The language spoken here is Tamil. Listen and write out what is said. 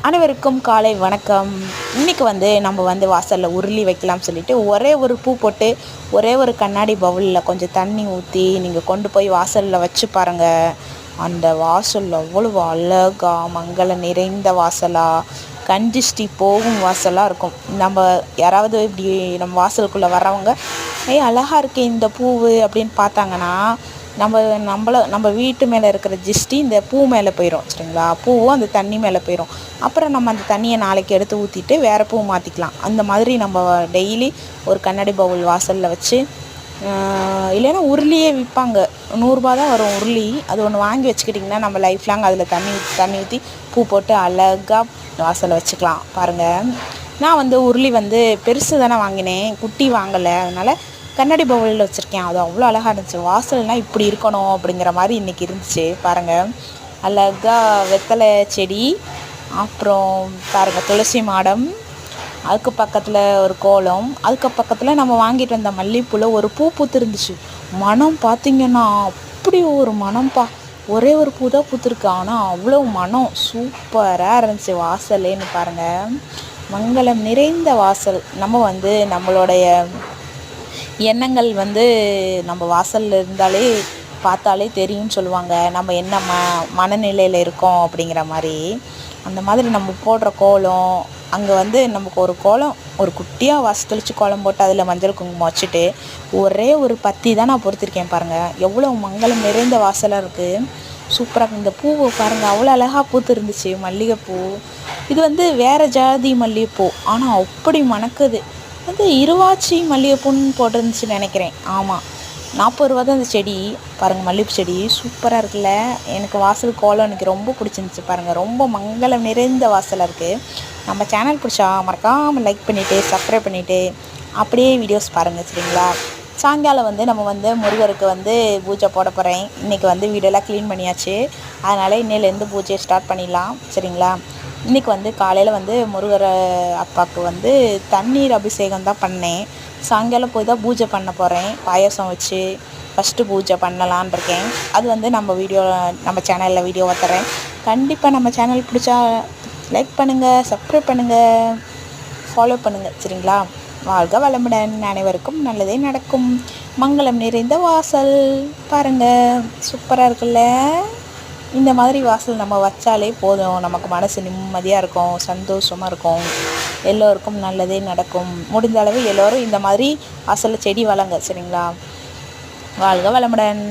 அனைவருக்கும் காலை வணக்கம். இன்றைக்கி நம்ம வாசலில் உருளி வைக்கலாம்னு சொல்லிட்டு ஒரே ஒரு பூ போட்டு ஒரே ஒரு கண்ணாடி பவுலில் கொஞ்சம் தண்ணி ஊற்றி நீங்கள் கொண்டு போய் வாசலில் வச்சு பாருங்கள். அந்த வாசல் அவ்வளவு அழகாக மங்களம் நிறைந்த வாசலாக கஞ்சிஷ்டி போகும் வாசலாக இருக்கும். நம்ம யாராவது இப்படி நம்ம வாசலுக்குள்ளே வர்றவங்க அழகாக இருக்கே இந்த பூவு அப்படின்னு பார்த்தாங்கன்னா நம்ம வீட்டு மேலே இருக்கிற ஜிஷ்டி இந்த பூ மேலே போயிடும். சரிங்களா? பூவும் அந்த தண்ணி மேலே போயிடும். அப்புறம் நம்ம அந்த தண்ணியை நாளைக்கு எடுத்து ஊற்றிட்டு வேறு பூ மாற்றிக்கலாம். அந்த மாதிரி நம்ம டெய்லி ஒரு கண்ணாடி பவுல் வாசலில் வச்சு இல்லைன்னா உருளியே விற்பாங்க. 100 ரூபா தான் வரும் உருளி. அது ஒன்று வாங்கி வச்சுக்கிட்டிங்கன்னா நம்ம லைஃப் லாங் அதில் தண்ணி ஊற்றி பூ போட்டு அழகாக வாசலில் வச்சுக்கலாம். பாருங்கள், நான் உருளி பெருசு தானே வாங்கினேன், குட்டி வாங்கலை. அதனால் கண்ணாடி பவுலில் வச்சுருக்கேன். அது அவ்வளோ அழகாக இருந்துச்சு. வாசல்னால் இப்படி இருக்கணும் அப்படிங்கிற மாதிரி இன்றைக்கி இருந்துச்சு. பாருங்கள், அழகாக வெத்தலை செடி, அப்புறம் பாருங்கள் துளசி மாடம், அதுக்கு பக்கத்தில் ஒரு கோலம், அதுக்கு பக்கத்தில் நம்ம வாங்கிட்டு வந்த மல்லிகைப்பூவில் ஒரு பூ பூத்து இருந்துச்சு. மனம் பார்த்திங்கன்னா அப்படி ஒரு மனம்ப்பா. ஒரே ஒரு பூ தான் பூத்துருக்கு, ஆனால் அவ்வளோ மனம் சூப்பராக இருந்துச்சு வாசலேன்னு. பாருங்கள், மங்களம் நிறைந்த வாசல். நம்ம நம்மளுடைய எண்ணங்கள் நம்ம வாசலில் இருந்தாலே பார்த்தாலே தெரியும்னு சொல்லுவாங்க. நம்ம என்ன மனநிலையில் இருக்கோம் அப்படிங்கிற மாதிரி. அந்த மாதிரி நம்ம போடுற கோலம், அங்கே நமக்கு ஒரு கோலம், ஒரு குட்டியாக தெளித்து கோலம் போட்டு அதில் மஞ்சள் குங்குமம் வச்சுட்டு ஒரே ஒரு பத்தி தான் நான் பொறுத்திருக்கேன். பாருங்கள், எவ்வளோ மங்களம் நிறைந்த வாசலாக இருக்குது. சூப்பராக இந்த பூவை பாருங்கள், அவ்வளோ அழகாக பூத்து இருந்துச்சு. மல்லிகைப்பூ இது வேறு ஜாதி மல்லிகைப்பூ, ஆனால் அப்படி மணக்குது. இருவாச்சி மல்லிகைப்பூன்னு போட்டிருந்துச்சுன்னு நினைக்கிறேன். ஆமாம், 40 ரூபா தான் அந்த செடி. பாருங்கள், மல்லிகைப்பூ செடி சூப்பராக இருக்குல்ல. எனக்கு வாசல் கோலம் எனக்கு ரொம்ப பிடிச்சிருந்துச்சி. பாருங்கள், ரொம்ப மங்களம் நிறைந்த வாசலாக இருக்குது. நம்ம சேனல் பிடிச்சா மறக்காமல் லைக் பண்ணிவிட்டு சப்ஸ்கிரைப் பண்ணிவிட்டு அப்படியே வீடியோஸ் பாருங்கள். சரிங்களா? சாயங்காலம் நம்ம முருகருக்கு பூஜை போட போகிறேன். இன்றைக்கி வீடெல்லாம் க்ளீன் பண்ணியாச்சு. அதனால் இன்னையிலேருந்து பூஜையை ஸ்டார்ட் பண்ணிடலாம். சரிங்களா? இன்றைக்கி காலையில் முருகர் அப்பாவுக்கு தண்ணீர் அபிஷேகம் தான் பண்ணேன். சாயங்காலம் போய் தான் பூஜை பண்ண போகிறேன். பாயாசம் வச்சு ஃபஸ்ட்டு பூஜை பண்ணலான் இருக்கேன். அது நம்ம சேனலில் வீடியோவை தரேன். கண்டிப்பாக நம்ம சேனல் பிடிச்சா லைக் பண்ணுங்கள், சப்ஸ்கிரைப் பண்ணுங்கள், ஃபாலோ பண்ணுங்கள். சரிங்களா? வாழ்க வளமுடன். அனைவருக்கும் நல்லதே நடக்கும். மங்களம் நிறைந்த வாசல் பாருங்கள், சூப்பராக இருக்குல்ல. இந்த மாதிரி வாசல் நம்ம வச்சாலே போதும், நமக்கு மனசு நிம்மதியாக இருக்கும், சந்தோஷமாக இருக்கும், எல்லோருக்கும் நல்லதே நடக்கும். முடிந்த அளவு எல்லோரும் இந்த மாதிரி வாசலில் செடி வளங்க. சரிங்களா? வாழ்க வளமுடன்.